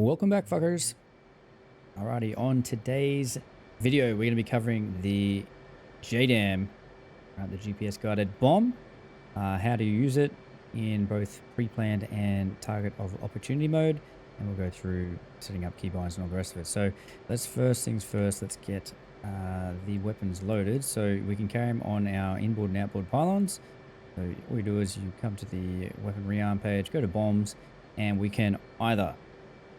Welcome back, fuckers. Alrighty, on today's video, we're going to be covering the JDAM, the GPS guided bomb, how to use it in both pre-planned and target of opportunity mode, and we'll go through setting up keybinds and all the rest of it. So let's first things first, let's get the weapons loaded so we can carry them on our inboard and outboard pylons. So all you do is you come to the weapon rearm page, go to bombs, and we can either,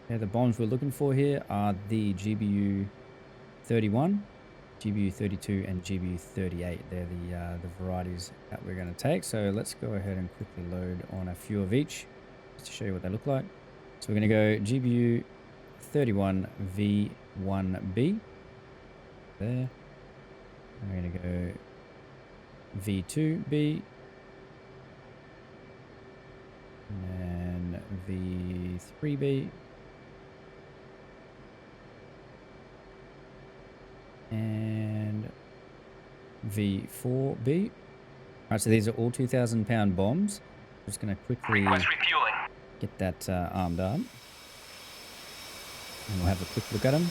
the bombs we're looking for here are the GBU 31, GBU 32, and GBU 38. They're the varieties that we're going to take. So let's go ahead and quickly load on a few of each just to show you what they look like. So we're going to go GBU 31 V1B there. And we're going to go V2B. And then V3B. And V4B. All right, so these are all 2,000-pound bombs. I'm just going to quickly get that armed up. And we'll have a quick look at them.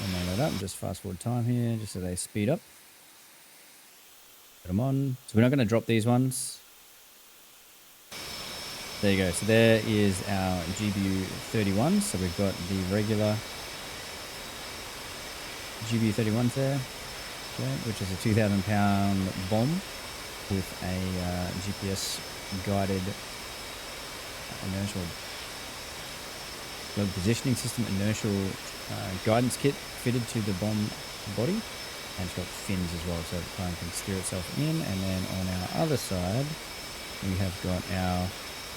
And they load up. Just fast forward time here, just so they speed up. Put them on. So we're not going to drop these ones. There you go. So there is our GBU 31. So we've got the regular GBU 31s there, okay, which is a 2,000-pound bomb with a GPS guided inertial global positioning system inertial guidance kit fitted to the bomb body, and it's got fins as well, so the plane can steer itself in. And then on our other side, we have got our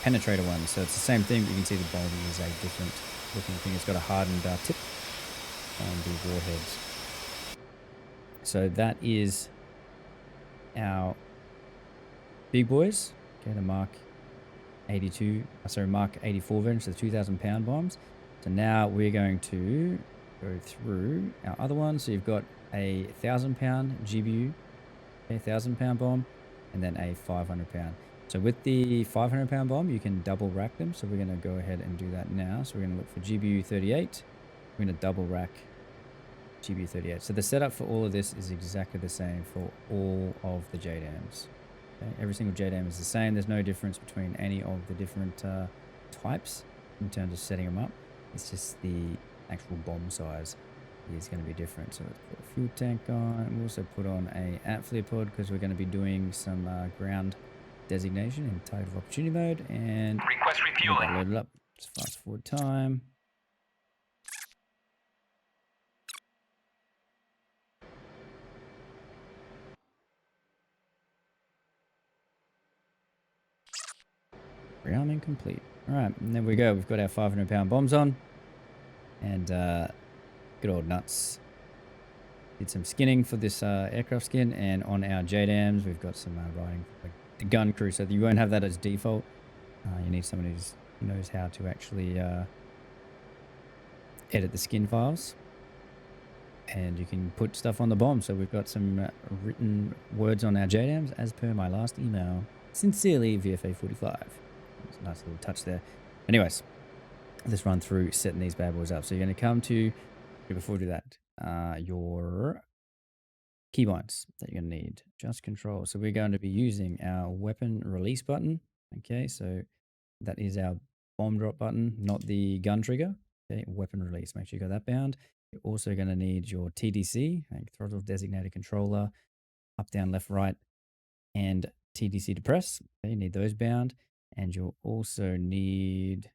penetrator one. So it's the same thing, but you can see the body is a different looking thing. It's got a hardened tip on the warheads. So that is our big boys. Okay, the Mark 84 version, so the 2,000-pound bombs. So now we're going to go through our other ones. So you've got a 1,000-pound GBU, a 1,000-pound bomb, and then a 500-pound. So with the 500-pound bomb, you can double rack them. So we're going to go ahead and do that now. So we're going to look for GBU 38. We're going to double rack GBU 38. So the setup for all of this is exactly the same for all of the JDAMs. Okay? Every single JDAM is the same. There's no difference between any of the different types in terms of setting them up. It's just the actual bomb size is going to be different. So let's put a fuel tank on. We'll also put on a atflare pod because we're going to be doing some ground designation in target of opportunity mode. And request refueling. Load it up. Just fast forward time. Rearming complete. All right, and there we go. We've got our 500-pound bombs on, and good old nuts. Did some skinning for this aircraft skin, and on our JDAMs, we've got some writing like the gun crew, so you won't have that as default. You need someone who knows how to actually edit the skin files, and you can put stuff on the bomb. So we've got some written words on our JDAMs as per my last email. Sincerely, VFA45. It's a nice little touch there. Anyways, let's run through setting these bad boys up. So you're going to come to, before we do that, your keybinds that you're going to need. Just control. So we're going to be using our weapon release button. Okay, so that is our bomb drop button, not the gun trigger. Okay, weapon release. Make sure you got that bound. You're also going to need your TDC, like throttle designated controller, up, down, left, right, and TDC to press. Okay, you need those bound. And you'll also need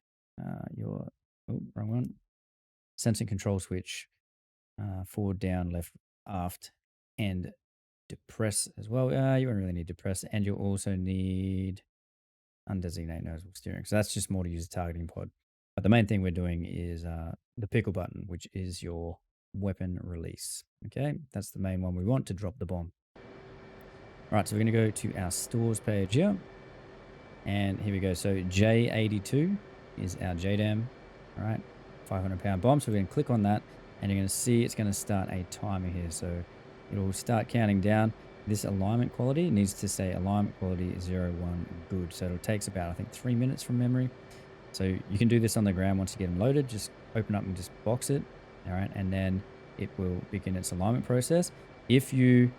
your, wrong one, sensing control switch, forward, down, left, aft, and depress as well. You won't really need depress. And you'll also need undesignate noticeable steering. So that's just more to use the targeting pod. But the main thing we're doing is the pickle button, which is your weapon release. Okay, that's the main one we want to drop the bomb. All right, so we're going to go to our stores page here. And here we go. So J82 is our JDAM, all right, 500-pound bomb. So we're going to click on that, and you're going to see it's going to start a timer here. So it'll start counting down. This alignment quality needs to say alignment quality 01 good. So it takes about, I think, 3 minutes from memory. So you can do this on the ground once you get them loaded. Just open up and just box it. All right. And then it will begin its alignment process. If you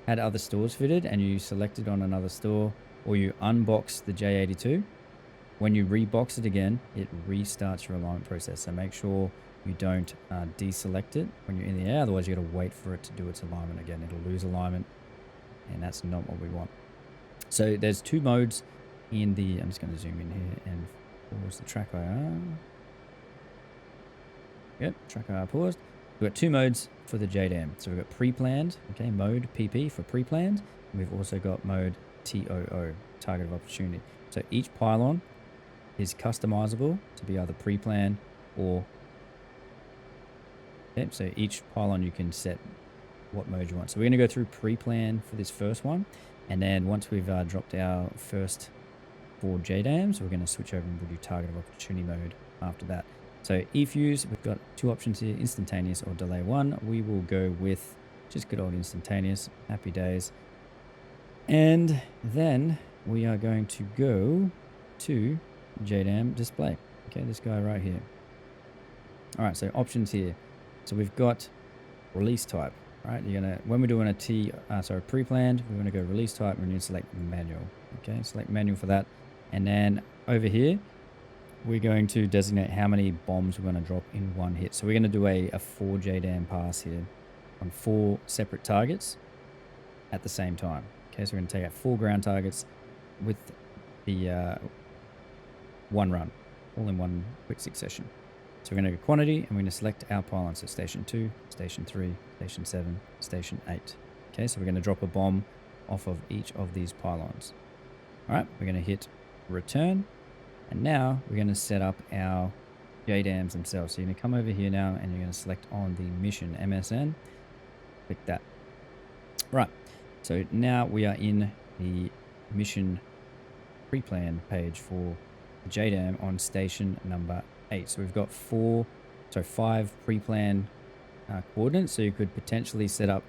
had other stores fitted and you selected on another store, or you unbox the J82, when you rebox it again, it restarts your alignment process. So make sure you don't deselect it when you're in the air. Otherwise, you got to wait for it to do its alignment again. It'll lose alignment, and that's not what we want. So there's two modes in the... I'm just going to zoom in here and pause the track IR. Yep, track IR paused. We've got two modes for the JDAM. So we've got pre-planned, okay, mode PP for pre-planned. And we've also got mode TOO, target of opportunity. So each pylon is customizable to be either pre-planned or... Okay, so each pylon you can set what mode you want. So we're going to go through pre-plan for this first one. And then once we've dropped our first 4 JDAMs, we're going to switch over and we'll do target of opportunity mode after that. So E-Fuse, we've got 2 options here, instantaneous or delay 1. We will go with just good old instantaneous. Happy days. And then we are going to go to JDAM display. Okay, this guy right here. All right, so options here. So we've got release type. Right, you're gonna, when we're doing a pre-planned, we're gonna go release type. We're gonna select manual. Okay, select manual for that, and then over here, we're going to designate how many bombs we're gonna drop in one hit. So we're gonna do a 4 JDAM pass here on 4 separate targets at the same time. Okay, so we're gonna take out 4 ground targets with the one run, all in one quick succession. So we're going to go quantity, and we're going to select our pylon. So station 2, station 3, station 7, station 8. Okay, so we're going to drop a bomb off of each of these pylons. All right, we're going to hit return. And now we're going to set up our JDAMs themselves. So you're going to come over here now, and you're going to select on the mission MSN. Click that. Right, so now we are in the mission pre-plan page for the JDAM on station number 8. So we've got 5 pre-planned coordinates. So you could potentially set up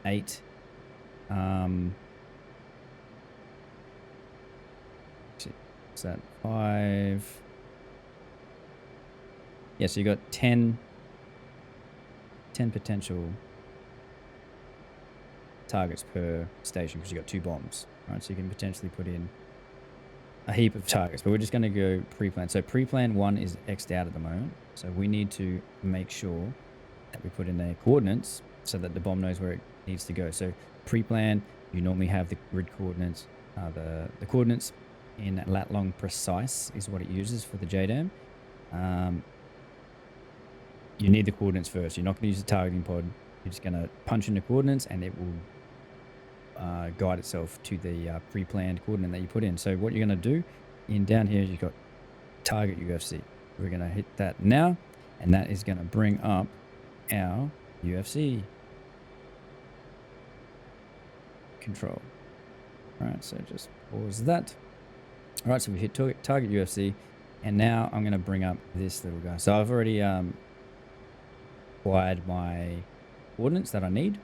8 is that 5? Yeah, so you got 10 potential targets per station because you got 2 bombs. Right, so you can potentially put in a heap of targets, but we're just going to go pre-plan. So pre-plan 1 is X'd out at the moment. So we need to make sure that we put in their coordinates so that the bomb knows where it needs to go. So pre-plan, you normally have the grid coordinates, the coordinates in lat long precise is what it uses for the JDAM. You need the coordinates first. You're not going to use the targeting pod. You're just going to punch in the coordinates and it will guide itself to the pre-planned coordinate that you put in. So what you're going to do in down here, you've got target UFC. We're going to hit that now, and that is going to bring up our UFC control. All right, so just pause that. All right, so we hit target UFC, and now I'm going to bring up this little guy. So I've already acquired my coordinates that I need.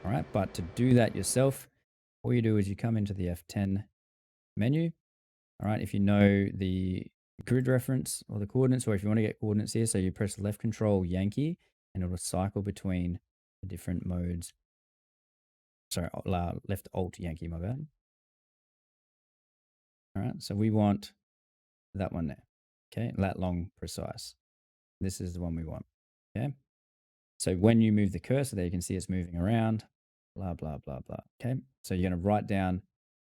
All right, but to do that yourself, all you do is you come into the F10 menu. All right, if you know the grid reference or the coordinates, or if you want to get coordinates here, so you press left control Yankee and it'll cycle between the different modes. Sorry, left alt Yankee, my bad. All right, so we want that one there. Okay, lat long precise. This is the one we want. Okay, so when you move the cursor there, you can see it's moving around. Blah, blah, blah, blah. Okay, so you're going to write down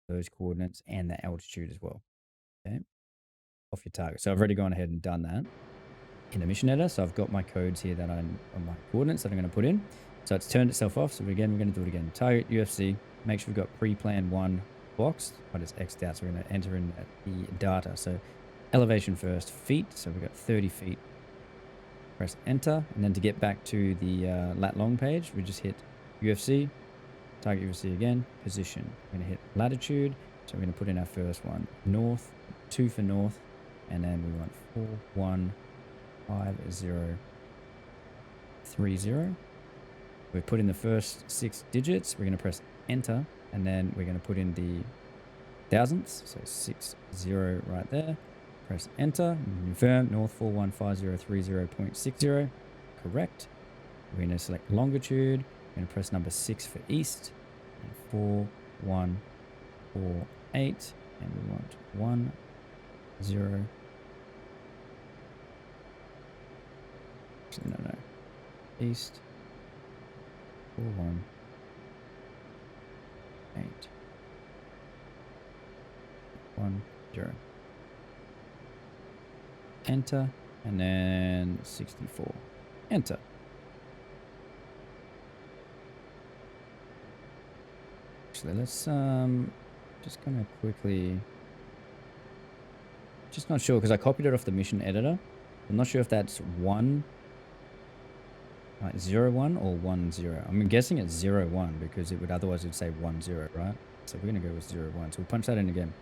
those coordinates and the altitude as well. Okay, off your target. So I've already gone ahead and done that in the mission editor. So I've got my codes here that I'm on my coordinates that I'm going to put in. So it's turned itself off. So again, we're going to do it again. Target UFC. Make sure we've got pre-plan 1 boxed, but it's X'd out. So we're going to enter in the data. So elevation first, feet. So we've got 30 feet. Press enter, and then to get back to the lat long page, we just hit UFC. Target UFC again, position. We're going to hit latitude, so we're going to put in our first one. North, 2 for north, and then we want 4153030. We put in the first 6 digits. We're going to press enter, and then we're going to put in the thousandths, so 60 right there. Press enter and confirm. North 415030.60. Correct. We're going to select longitude. We're going to press number 6 for east. And 4148. And we want 10. Actually, no. East 4148. 10. Enter, and then 64. Enter. Actually, let's just gonna quickly, just not sure because I copied it off the mission editor. I'm not sure if that's 1 like 01 or 10. I'm guessing it's 01 because it would otherwise it'd say 10, right? So we're gonna go with 01. So we'll punch that in again.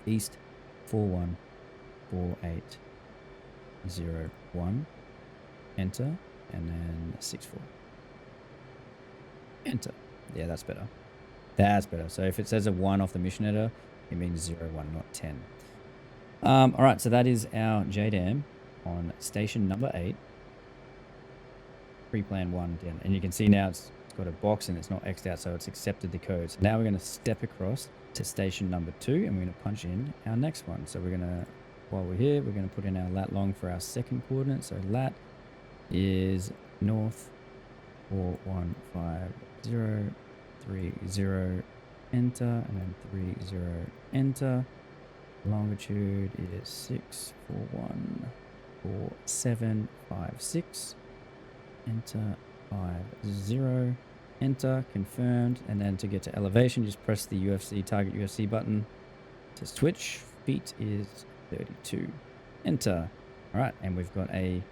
East 414801. Enter, and then 64. Enter. Yeah, that's better. That's better. So if it says a 1 off the mission editor, it means 01, not 10. All right, so that is our JDAM on station number 8. Pre-plan 1 again. And you can see now it's got a box and it's not X'd out, so it's accepted the code. So now we're going to step across to station number 2 and we're going to punch in our next one. So we're going to, while we're here, we're going to put in our lat long for our second coordinate. So lat is north 415030, enter, and then 30, enter. Longitude is 6414756, enter, 50, enter, confirmed. And then to get to elevation, just press the UFC target UFC button to switch. Feet is 32, enter. All right, and we've got a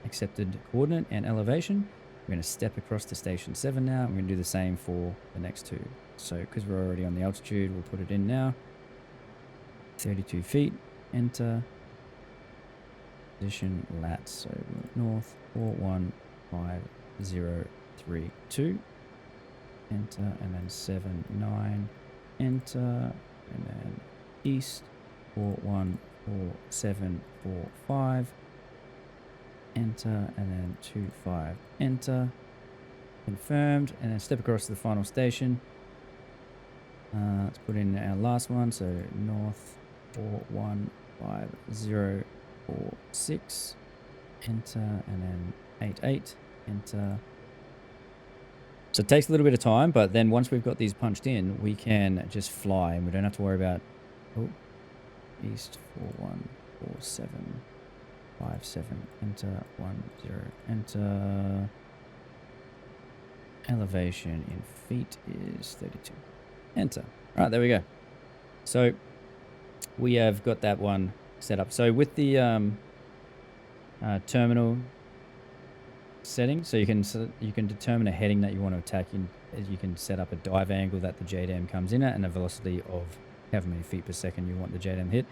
accepted coordinate and elevation. We're going to step across to station 7 now. We're going to do the same for the next two. So because we're already on the altitude, we'll put it in now. 32 feet, enter. Position lat, so north 415032, enter, and then 79, enter, and then east 414745, enter, and then 25, enter, confirmed, and then step across to the final station. Let's put in our last one, so north 415046, enter, and then 88, enter. So it takes a little bit of time, but then once we've got these punched in, we can just fly and we don't have to worry about, east 414757, enter, 10, enter. Elevation in feet is 32, enter. All right, there we go. So we have got that one set up. So with the terminal setting, so you can determine a heading that you want to attack in. You can set up a dive angle that the JDAM comes in at and a velocity of however many feet per second you want the JDAM hit.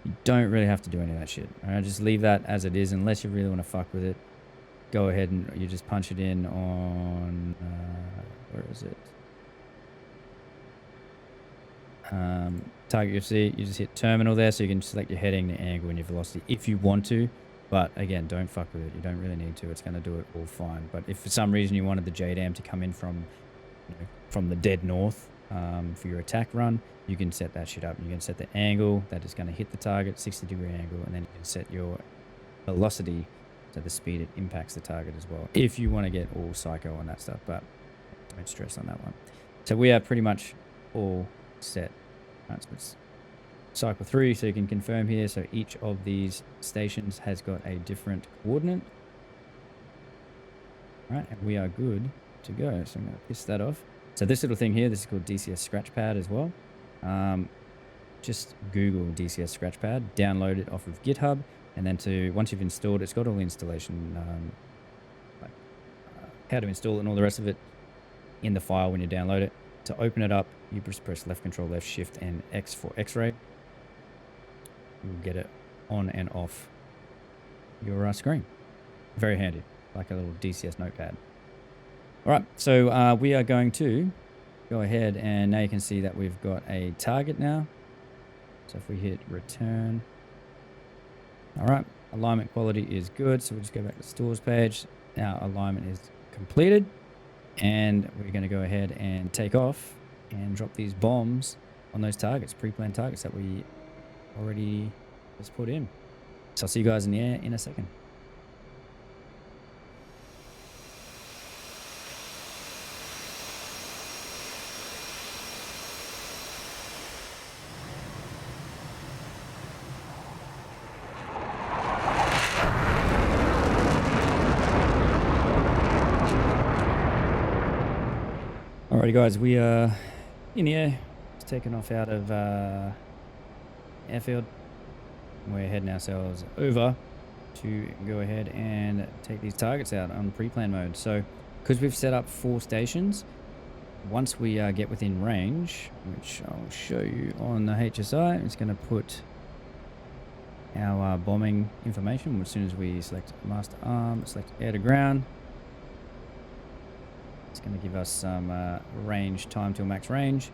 You don't really have to do any of that shit. All right, just leave that as it is unless you really want to fuck with it. Go ahead and you just punch it in on where is it? Target UFC, you just hit terminal there, so you can select your heading, the angle, and your velocity if you want to. But again, don't fuck with it. You don't really need to. It's going to do it all fine. But if for some reason you wanted the JDAM to come in from, from the dead north for your attack run, you can set that shit up. You can set the angle that is going to hit the target, 60-degree angle, and then you can set your velocity, so the speed it impacts the target as well. If you want to get all psycho on that stuff, but don't stress on that one. So we are pretty much all set. Right, so it's cycle 3, so you can confirm here. So each of these stations has got a different coordinate. All right, and we are good to go. So I'm going to piss that off. So this little thing here, this is called DCS Scratchpad as well. Just Google DCS Scratchpad, download it off of GitHub, and then once you've installed it, it's got all the installation, how to install it and all the rest of it in the file when you download it. To open it up, you just press left control, left shift, and X for X-ray. You'll get it on and off your screen. Very handy, like a little DCS notepad. All right, so we are going to go ahead, and now you can see that we've got a target now. So if we hit return, All right, alignment quality is good. So we'll just go back to the stores page. Now alignment is completed. And we're going to go ahead and take off and drop these bombs on those targets, pre-planned targets that we already just put in. So I'll see you guys in the air in a second. Alrighty guys, we are in the air, just taking off out of airfield. We're heading ourselves over to go ahead and take these targets out on pre-plan mode. So because we've set up 4 stations, once we get within range, which I'll show you on the HSI, it's going to put our bombing information as soon as we select master arm, select air to ground. It's going to give us some range, time till max range.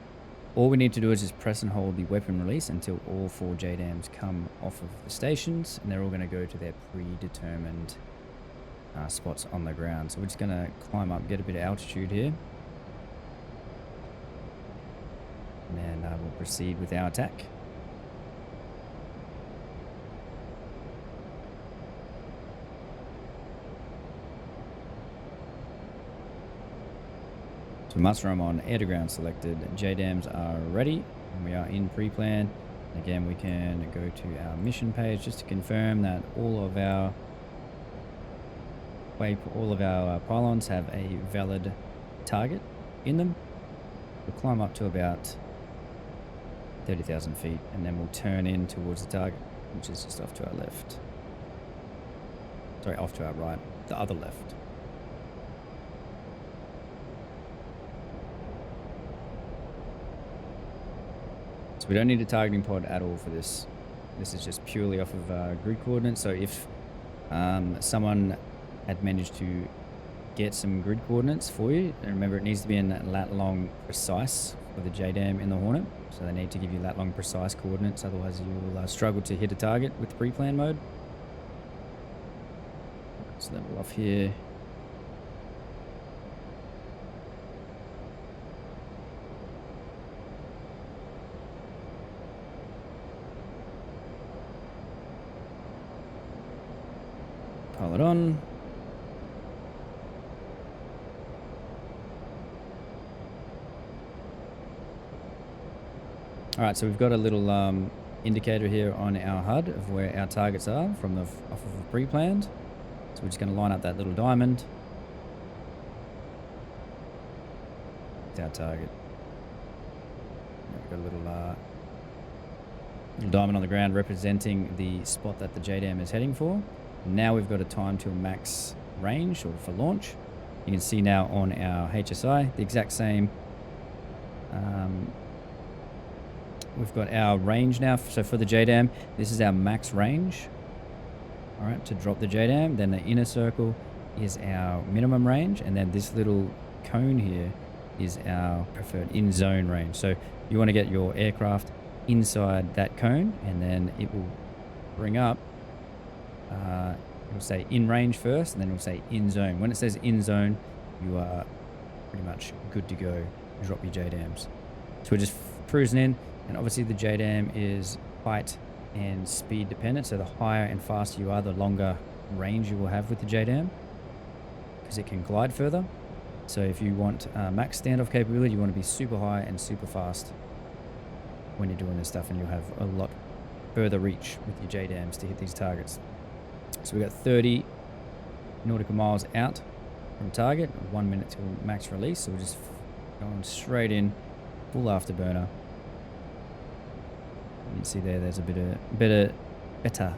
All we need to do is just press and hold the weapon release until all 4 JDAMs come off of the stations, and they're all going to go to their predetermined spots on the ground. So we're just going to climb up, get a bit of altitude here, and then we'll proceed with our attack. So master arm on, air to ground selected, JDAMs are ready, and we are in pre-plan. Again, we can go to our mission page just to confirm that all of our pylons have a valid target in them. We'll climb up to about 30,000 feet, and then we'll turn in towards the target, which is just off to our left. Sorry, off to our right, the other left. So we don't need a targeting pod at all for this. This is just purely off of grid coordinates. So if someone had managed to get some grid coordinates for you, and remember it needs to be in lat long precise for the JDAM in the Hornet. So they need to give you lat long precise coordinates, otherwise you will struggle to hit a target with pre-plan mode. Let's level off here. Pile it on. Alright, so we've got a little indicator here on our HUD of where our targets are from off of the pre-planned. So we're just going to line up that little diamond with our target. We've got a little diamond on the ground representing the spot that the JDAM is heading for. Now we've got a time to a max range, or for launch. You can see now on our HSI the exact same. We've got our range now. So for the JDAM, this is our max range. All right, to drop the JDAM. Then the inner circle is our minimum range, and then this little cone here is our preferred in-zone range. So you want to get your aircraft inside that cone, and then it will bring up. It will say in range first, and then it will say in zone. When it says in zone, you are pretty much good to go to drop your JDAMs. So we're just cruising in, and obviously the JDAM is height and speed dependent. So the higher and faster you are, the longer range you will have with the JDAM, because it can glide further. So if you want max standoff capability, you want to be super high and super fast when you're doing this stuff, and you'll have a lot further reach with your JDAMs to hit these targets. So we've got 30 nautical miles out from target, 1 minute till max release. So we're just going straight in, full afterburner. You can see there's a better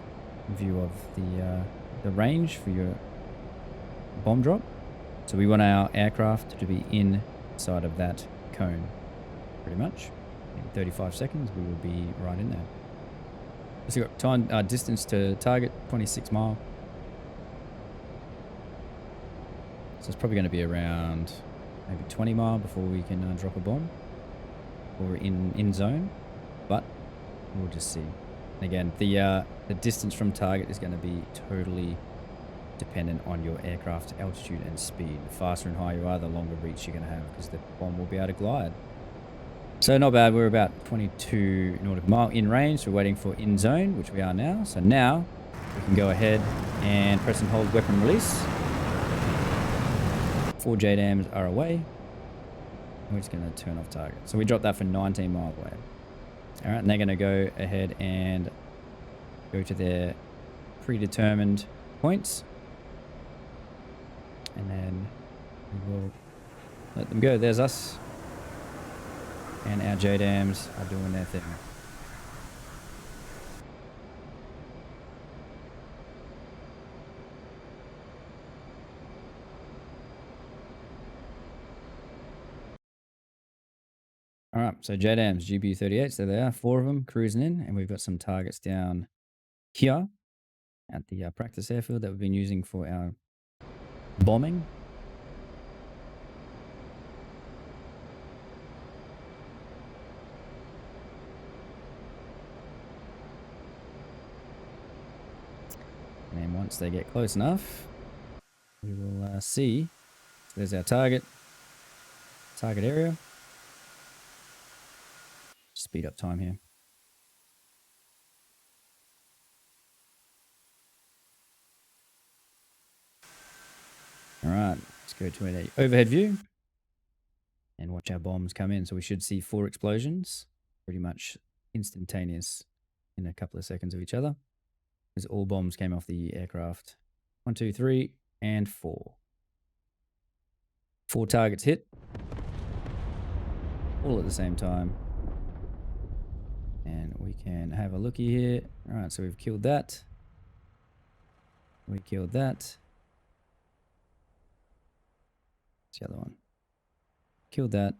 view of the range for your bomb drop. So we want our aircraft to be inside of that cone, pretty much. In 35 seconds, we will be right in there. So we've got time, distance to target, 26 mile. So it's probably going to be around maybe 20 mile before we can drop a bomb, or in zone, but we'll just see. Again, the distance from target is going to be totally dependent on your aircraft altitude and speed. The faster and higher you are, the longer reach you're going to have because the bomb will be able to glide. So not bad. We're about 22 nautical mile in range. We're waiting for in zone, which we are now. So now we can go ahead and press and hold weapon release. 4 JDAMs are away. We're just going to turn off target. So we dropped that for 19 miles away. All right, and they're going to go ahead and go to their predetermined points. And then we will let them go. There's us. And our JDAMs are doing their thing. All right, so JDAMs, GBU-38s, there they are, 4 of them cruising in, and we've got some targets down here at the practice airfield that we've been using for our bombing. And then once they get close enough, we will see. So there's our target area. Speed up time here. All right, let's go to an overhead view and watch our bombs come in. So we should see 4 explosions, pretty much instantaneous in a couple of seconds of each other. Because all bombs came off the aircraft. 1, 2, 3, and 4. 4 targets hit. All at the same time. And we can have a looky here. All right, so we've killed that. We killed that. What's the other one? Killed that.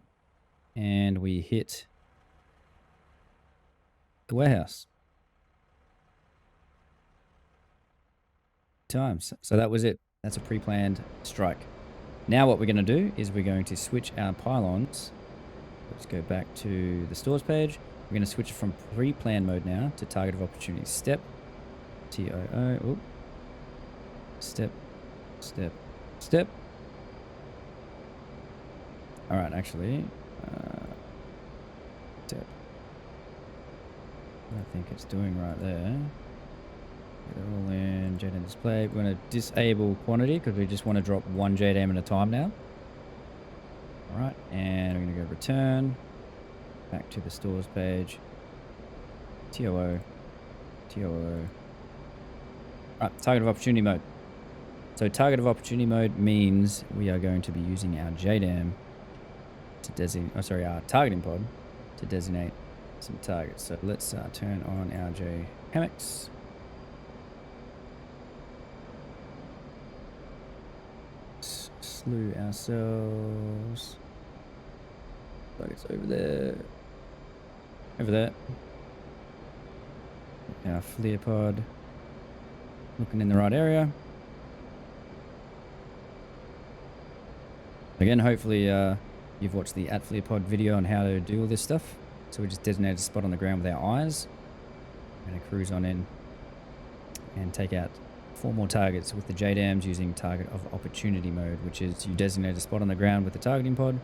And we hit the warehouse. Times. So that was it. That's a pre-planned strike. Now what we're going to do is we're going to switch our pylons. Let's go back to the stores page. We're going to switch from pre-planned mode now to target of opportunity. Step. TOO. Oop. Step. Step. Step. All right, actually. Step. I think it's doing right there. They're all in JDAM display. We're going to disable quantity because we just want to drop 1 JDAM at a time now. All right, and we're going to go return back to the stores page. TOO. TOO. All right, target of opportunity mode. So target of opportunity mode means we are going to be using our JDAM to designate, our targeting pod to designate some targets. So let's turn on our JHammocks. Slew ourselves. Targets over there. Over there. Our FLIR pod. Looking in the right area. Again, hopefully you've watched the FLIR pod video on how to do all this stuff. So we just designated a spot on the ground with our eyes. We're going to cruise on in and take out 4 more targets with the JDAMs using target of opportunity mode, which is you designate a spot on the ground with the targeting pod.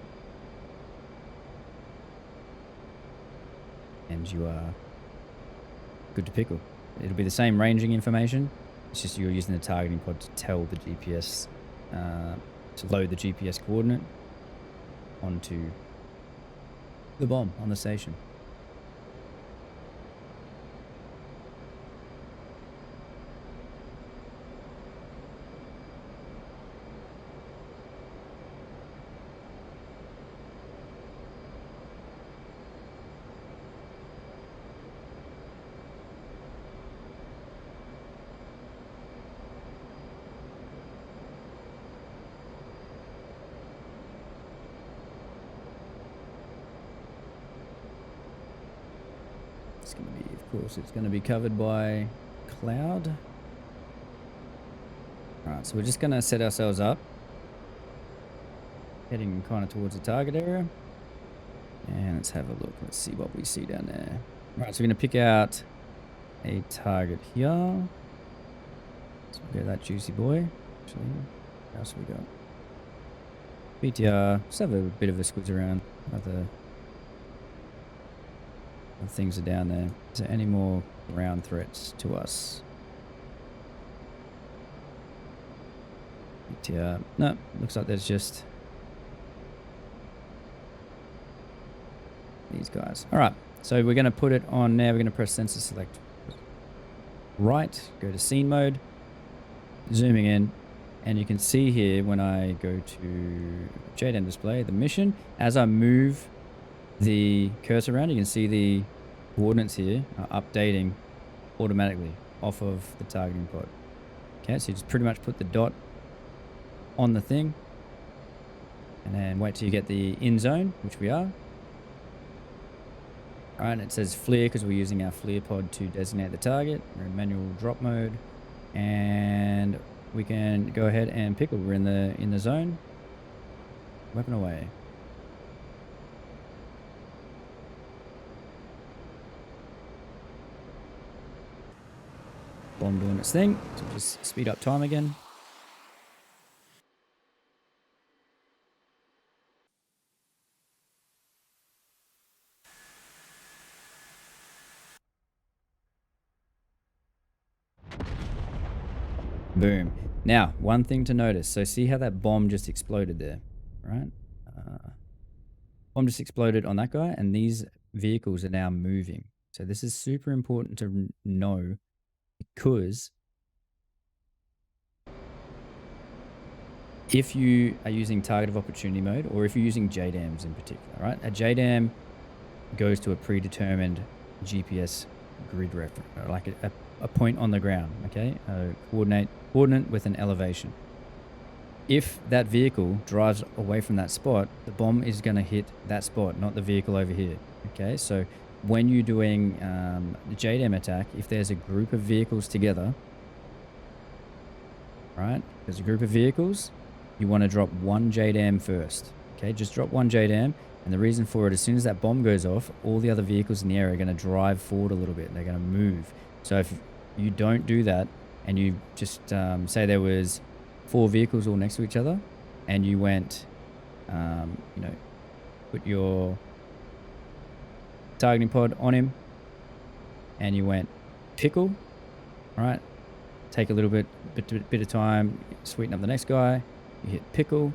And you are good to pickle. It'll be the same ranging information. It's just you're using the targeting pod to tell the GPS, to load the GPS coordinate onto the bomb on the station. It's going to be, of course, it's going to be covered by cloud. Alright, so we're just going to set ourselves up. Heading kind of towards the target area. And let's have a look. Let's see what we see down there. Alright, so we're going to pick out a target here. So we'll get that juicy boy. Actually, what else have we got? BTR. Just have a bit of a squiz around. Other things are down there. Is there any more ground threats to us? BTR. No, looks like there's just these guys. All right, so we're going to put it on now. We're going to press sensor select right, go to scene mode, zooming in, and you can see here when I go to JDAM display, the mission, as I move the cursor around, you can see the coordinates here are updating automatically off of the targeting pod. Okay, so you just pretty much put the dot on the thing and then wait till you get the in zone, which we are. All right, it says FLIR because we're using our FLIR pod to designate the target. We're in manual drop mode, and we can go ahead and pickle. We're in the zone. Weapon away. Bomb doing its thing. So just speed up time again. Boom. Now, one thing to notice. So see how that bomb just exploded there, right? Bomb just exploded on that guy, and these vehicles are now moving. So this is super important to know, because if you are using target of opportunity mode, or if you're using JDAMs in particular, right? A JDAM goes to a predetermined GPS grid reference, like a point on the ground, okay? A coordinate with an elevation. If that vehicle drives away from that spot, the bomb is going to hit that spot, not the vehicle over here, okay? So when you're doing the JDAM attack, if there's a group of vehicles together, right? There's a group of vehicles, you want to drop one JDAM first, okay? Just drop one JDAM, and the reason for it, as soon as that bomb goes off, all the other vehicles in the area are going to drive forward a little bit. They're going to move. So if you don't do that, and you just say there was 4 vehicles all next to each other, and you went, you know, put your targeting pod on him, and you went pickle, right? Take a little bit of time, sweeten up the next guy. You hit pickle,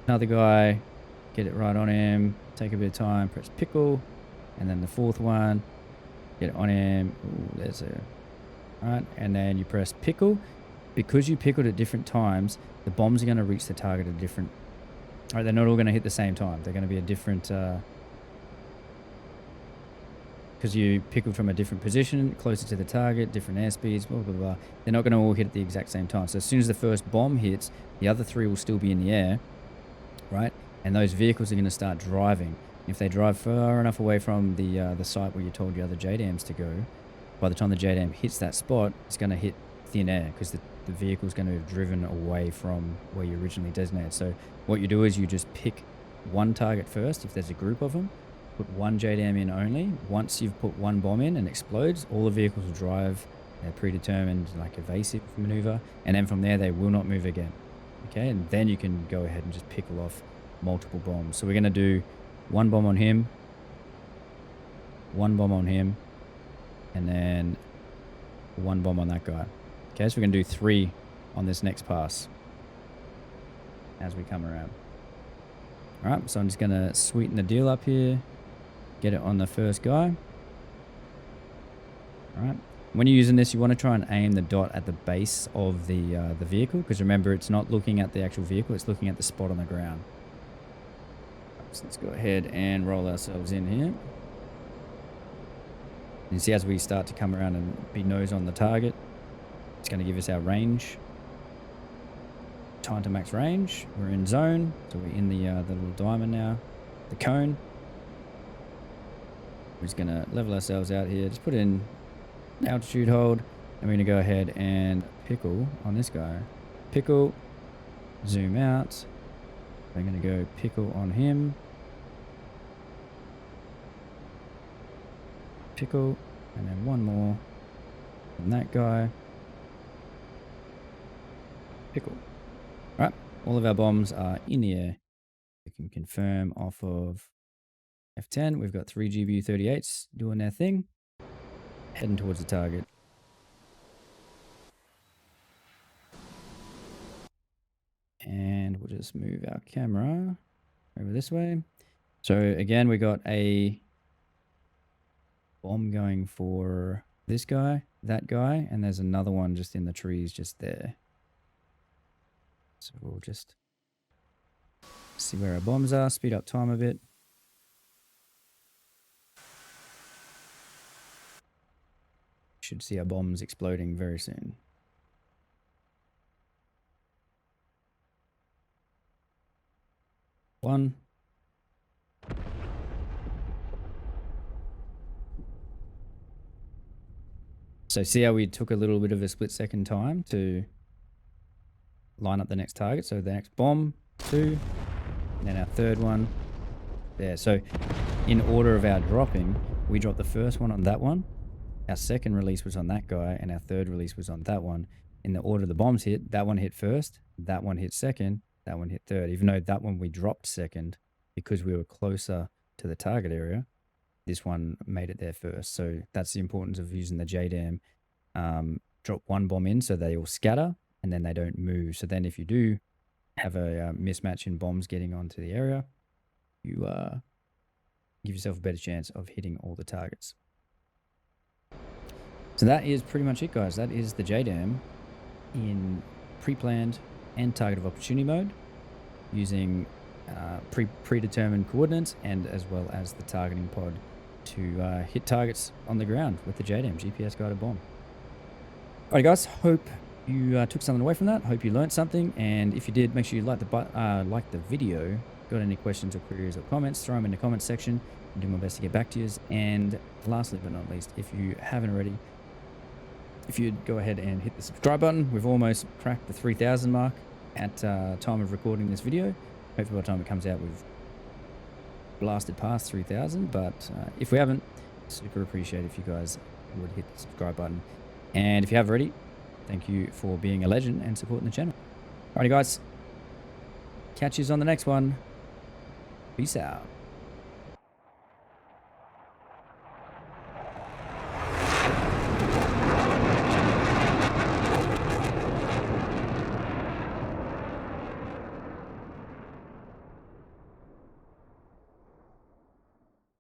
another guy, get it right on him. Take a bit of time, press pickle, and then the 4th one, get it on him. Ooh, there's a right, and then you press pickle. Because you pickled at different times, the bombs are going to reach the target at different. All right, they're not all going to hit the same time. They're going to be a different. Because you pickled from a different position, closer to the target, different airspeeds, blah, blah, blah. They're not going to all hit at the exact same time. So as soon as the first bomb hits, the other 3 will still be in the air, right? And those vehicles are going to start driving. If they drive far enough away from the site where you told your other JDAMs to go, by the time the JDAM hits that spot, it's going to hit thin air because the vehicle is going to have driven away from where you originally designated. So what you do is you just pick one target first. If there's a group of them, put one JDAM in only. Once you've put one bomb in and explodes, all the vehicles will drive their predetermined like evasive maneuver, and then from there they will not move again. Okay, and then you can go ahead and just pickle off multiple bombs. So we're going to do one bomb on him, one bomb on him, and then one bomb on that guy. Okay, so we're going to do 3 on this next pass as we come around. All right, so I'm just going to sweeten the deal up here, get it on the first guy. All right, when you're using this, you want to try and aim the dot at the base of the vehicle, because remember, it's not looking at the actual vehicle, it's looking at the spot on the ground. So let's go ahead and roll ourselves in here. You see, as we start to come around and be nose on the target, it's going to give us our range. Time to max range. We're in zone, so we're in the little diamond now, the cone. We're just going to level ourselves out here. Just put in altitude hold, and we're going to go ahead and pickle on this guy. Pickle, zoom out. We're going to go pickle on him. Pickle, and then one more. And that guy. Pickle. All right. All of our bombs are in the air. We can confirm off of F10. We've got 3 GBU-38s doing their thing. Heading towards the target. And we'll just move our camera over this way. So again, we got a bomb going for this guy, that guy, and there's another one just in the trees just there. So we'll just see where our bombs are, speed up time a bit. Should see our bombs exploding very soon. One. So see how we took a little bit of a split second time to line up the next target. So the next bomb, 2, and then our third one there. So in order of our dropping, we dropped the first one on that one. Our second release was on that guy, and our third release was on that one. In the order the bombs hit, that one hit first, that one hit second, that one hit third. Even though that one we dropped second because we were closer to the target area, this one made it there first. So that's the importance of using the JDAM. Drop one bomb in so they all scatter and then they don't move. So then if you do have a mismatch in bombs getting onto the area, you give yourself a better chance of hitting all the targets. So that is pretty much it, guys. That is the JDAM in pre-planned and target of opportunity mode using predetermined coordinates and as well as the targeting pod to hit targets on the ground with the JDAM, GPS guided bomb. Alright guys, hope you took something away from that. Hope you learned something, and if you did, make sure you like the video. Got any questions or queries or comments, throw them in the comments section. I'll do my best to get back to you. And lastly but not least, if you haven't already, if you'd go ahead and hit the subscribe button. We've almost cracked the 3,000 mark at time of recording this video. Hopefully by the time it comes out, we've blasted past 3,000. But if we haven't, super appreciate if you guys would hit the subscribe button. And if you have already, thank you for being a legend and supporting the channel. Alrighty guys, catch yous on the next one. Peace out.